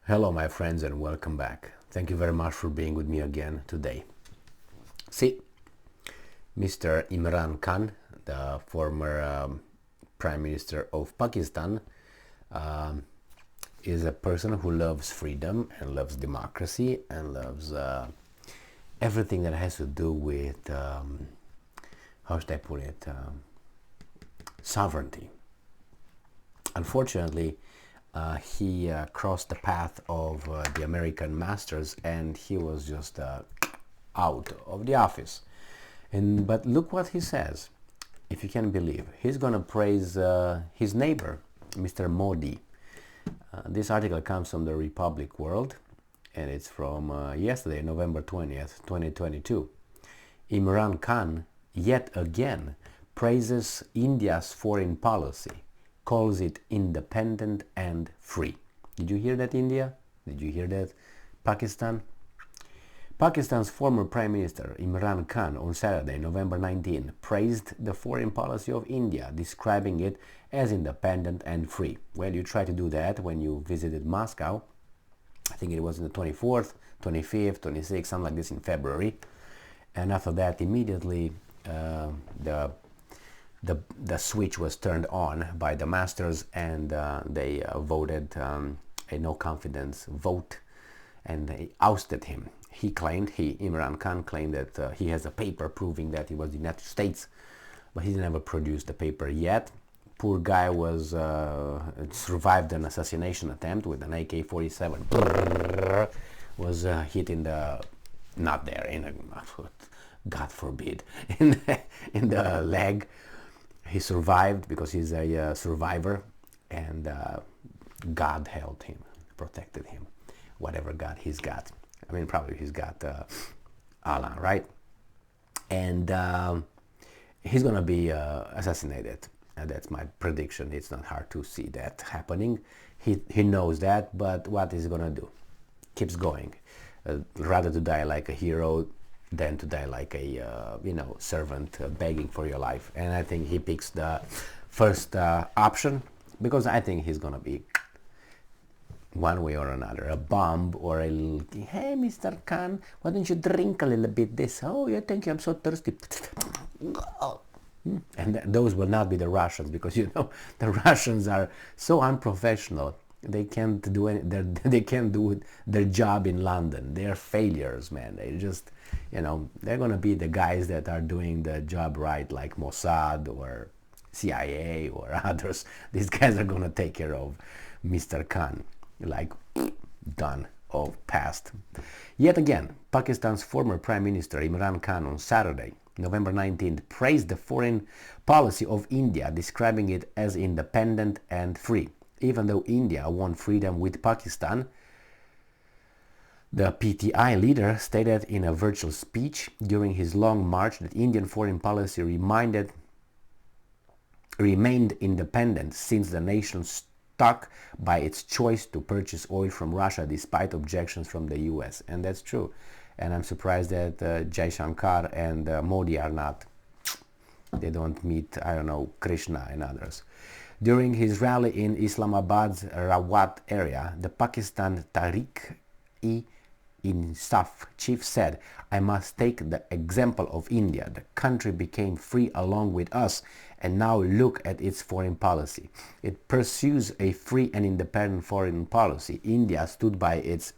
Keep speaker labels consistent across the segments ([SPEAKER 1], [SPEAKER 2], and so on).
[SPEAKER 1] Hello, my friends, and welcome back. Thank you very much for being with me again today. See, Mr. Imran Khan, the former Prime Minister of Pakistan, is a person who loves freedom and loves democracy and loves everything that has to do with, how should I put it, sovereignty. Unfortunately, he crossed the path of the American masters, and he was just out of the office. But look what he says, if you can believe. He's going to praise his neighbor, Mr. Modi. This article comes from the Republic World, and it's from yesterday, November 20th, 2022. Imran Khan, yet again, praises India's foreign policy, calls it independent and free. Did you hear that, India? Did you hear that, Pakistan? Pakistan's former Prime Minister Imran Khan on Saturday, November 19, praised the foreign policy of India, describing it as independent and free. Well, you tried to do that when you visited Moscow. I think it was on the 24th, 25th, 26th, something like this in February. And after that, immediately the switch was turned on by the masters, and they voted a no confidence vote, and they ousted him. Imran Khan claimed that he has a paper proving that he was the United States, but he never produced the paper yet. Poor guy was survived an assassination attempt with an AK-47. Was hit in the, not there, in a, God forbid, in the leg. He survived because he's a survivor, and God helped him, protected him, whatever God he's got. I mean, probably he's got Allah, right? And he's going to be assassinated. And that's my prediction. It's not hard to see that happening. He knows that, but what is he going to do? Keeps going. Rather to die like a hero than to die like a servant begging for your life. And I think he picks the first option, because I think he's gonna be, one way or another, a bomb or a little, hey Mr. Khan, why don't you drink a little bit this? Oh yeah, thank you, I'm so thirsty. And those will not be the Russians, because the Russians are so unprofessional. They can't do they can't do their job in London. They're failures, man. They just, they're gonna be the guys that are doing the job right, like Mossad or CIA or others. These guys are gonna take care of Mr. Khan, like done, of past. Yet again, Pakistan's former Prime Minister Imran Khan on Saturday, November 19th, praised the foreign policy of India, describing it as independent and free. Even though India won freedom with Pakistan, the PTI leader stated in a virtual speech during his long march that Indian foreign policy remained independent since the nation stuck by its choice to purchase oil from Russia despite objections from the US. And that's true. And I'm surprised that Jai Shankar and Modi are not, they don't meet, I don't know, Krishna and others. During his rally in Islamabad's Rawat area, the Pakistan Tehreek-e-Insaf chief said, "I must take the example of India. The country became free along with us, and now look at its foreign policy. It pursues a free and independent foreign policy. India stood by its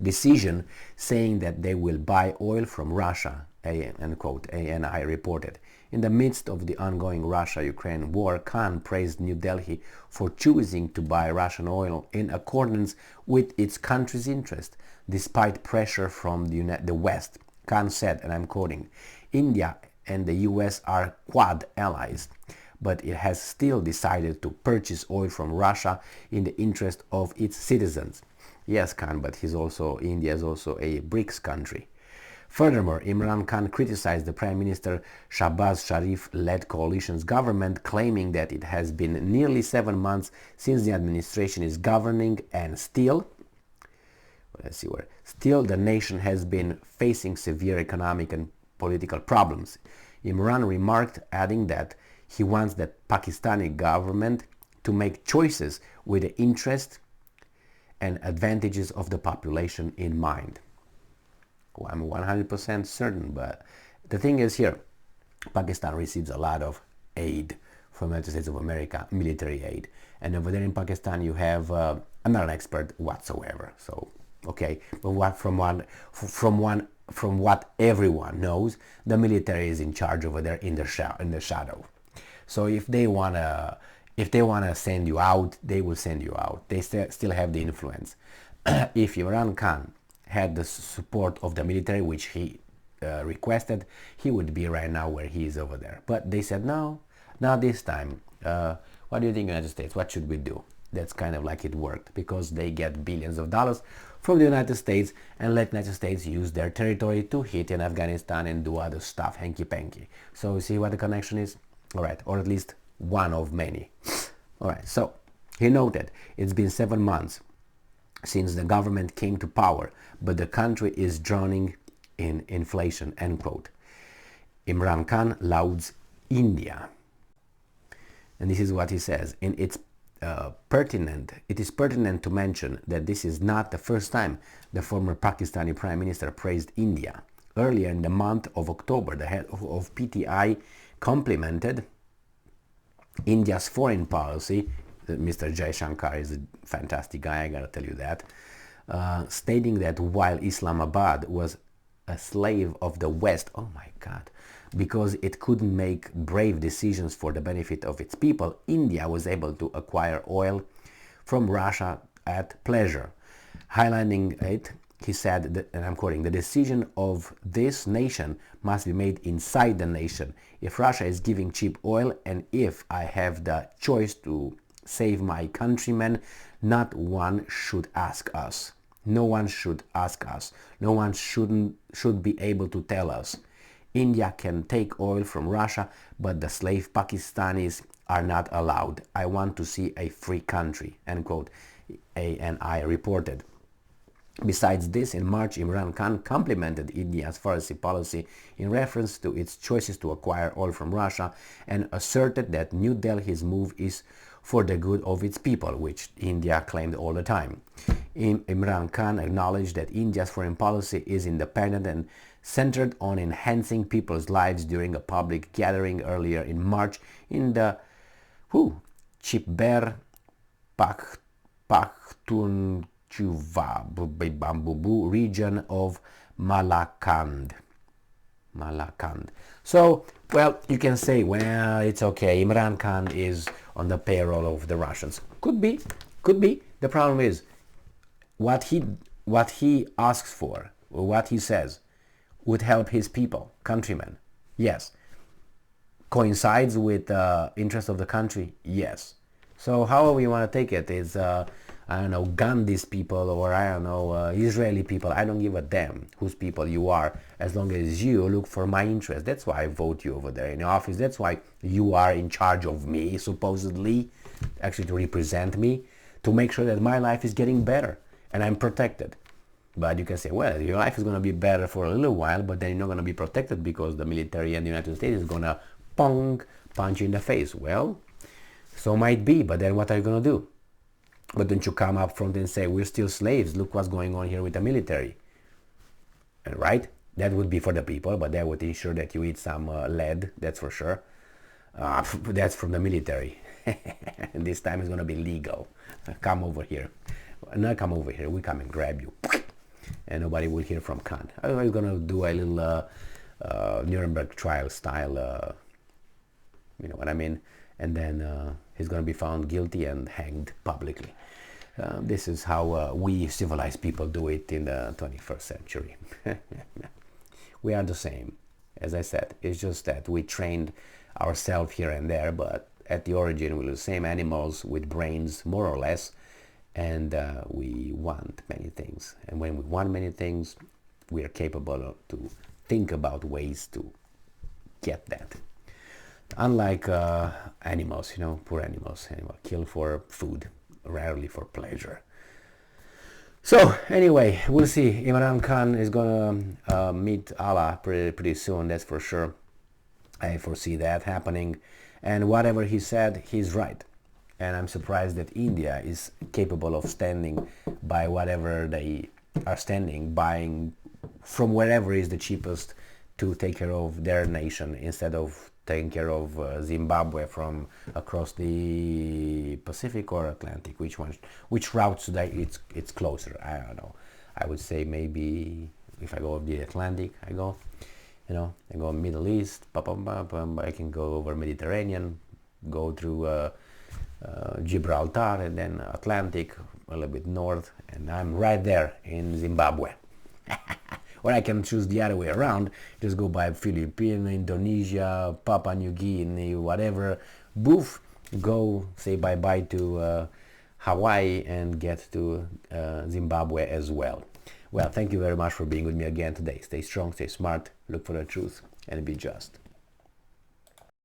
[SPEAKER 1] decision, saying that they will buy oil from Russia," end quote, ANI reported. In the midst of the ongoing Russia-Ukraine war, Khan praised New Delhi for choosing to buy Russian oil in accordance with its country's interest, despite pressure from the West. Khan said, and I'm quoting, "India and the US are Quad allies, but it has still decided to purchase oil from Russia in the interest of its citizens." Yes, Khan, but India is also a BRICS country. Furthermore, Imran Khan criticized the Prime Minister Shahbaz Sharif-led coalition's government, claiming that it has been nearly 7 months since the administration is governing, and still the nation has been facing severe economic and political problems. Imran remarked, adding that he wants the Pakistani government to make choices with the interest and advantages of the population in mind. Well, I'm 100% certain, but the thing is here, Pakistan receives a lot of aid from the United States of America, military aid. And over there in Pakistan, you have, I'm not an expert whatsoever, so, okay, but from what everyone knows, the military is in charge over there in the shadow. So if they wanna send you out, they will send you out. They still have the influence. If Imran Khan had the support of the military, which he requested, he would be right now where he is over there. But they said, no, not this time. What do you think, United States? What should we do? That's kind of like it worked, because they get billions of dollars from the United States and let United States use their territory to hit in Afghanistan and do other stuff, hanky-panky. So you see what the connection is? All right, or at least one of many. All right, so he noted it's been 7 months since the government came to power, but the country is drowning in inflation, end quote. Imran Khan lauds India. And this is what he says. It is pertinent to mention that this is not the first time the former Pakistani Prime Minister praised India. Earlier in the month of October, the head of PTI complimented India's foreign policy. Mr. Jaishankar is a fantastic guy, I gotta tell you that, stating that while Islamabad was a slave of the West, oh my God, because it couldn't make brave decisions for the benefit of its people, India was able to acquire oil from Russia at pleasure. Highlighting it, he said, that, and I'm quoting, the decision of this nation must be made inside the nation. If Russia is giving cheap oil, and if I have the choice to save my countrymen, not one should ask us. No one should ask us. No one should be able to tell us. India can take oil from Russia, but the slave Pakistanis are not allowed. I want to see a free country, end quote, ANI reported. Besides this, in March, Imran Khan complimented India's foreign policy in reference to its choices to acquire oil from Russia and asserted that New Delhi's move is for the good of its people, which India claimed all the time. Imran Khan acknowledged that India's foreign policy is independent and centered on enhancing people's lives during a public gathering earlier in March in the Chipber Pakhtunkhwa region of Malakand. So, well, you can say, well, it's okay, Imran Khan is on the payroll of the Russians. Could be. The problem is what he asks for, or what he says, would help his people, countrymen. Yes. Coincides with the interest of the country. Yes. So however you want to take it is, I don't know, Gandhi's people, or I don't know, Israeli people. I don't give a damn whose people you are, as long as you look for my interest. That's why I vote you over there in the office. That's why you are in charge of me, supposedly, actually to represent me, to make sure that my life is getting better and I'm protected. But you can say, well, your life is going to be better for a little while, but then you're not going to be protected because the military and the United States is going to punch you in the face. Well, so might be, but then what are you going to do? But don't you come up front and say, we're still slaves, look what's going on here with the military. Right? That would be for the people, but that would ensure that you eat some lead, that's for sure. That's from the military. And this time it's going to be legal. Come over here. Not come over here, we come and grab you. And nobody will hear from Khan. I was going to do a little Nuremberg trial style, you know what I mean? And then he's going to be found guilty and hanged publicly. This is how we civilized people do it in the 21st century. We are the same. As I said, it's just that we trained ourselves here and there, but at the origin we're the same animals with brains, more or less, and we want many things. And when we want many things, we are capable to think about ways to get that. Unlike animals, you know, poor animals, kill for food, rarely for pleasure. So anyway, we'll see. Imran Khan is gonna meet Allah pretty soon, that's for sure. I foresee that happening, and whatever he said, he's right. and I'm surprised that India is capable of standing by whatever they are standing, buying from wherever is the cheapest to take care of their nation instead of taking care of Zimbabwe from across the Pacific or Atlantic. Which route should it's closer? I don't know. I would say maybe if I go over the Atlantic, I go Middle East, I can go over Mediterranean, go through Gibraltar, and then Atlantic, a little bit north, and I'm right there in Zimbabwe. Or I can choose the other way around, just go by Philippines, Indonesia, Papua New Guinea, whatever, boof, go say bye-bye to Hawaii and get to Zimbabwe as well. Well, thank you very much for being with me again today. Stay strong, stay smart, look for the truth, and be just.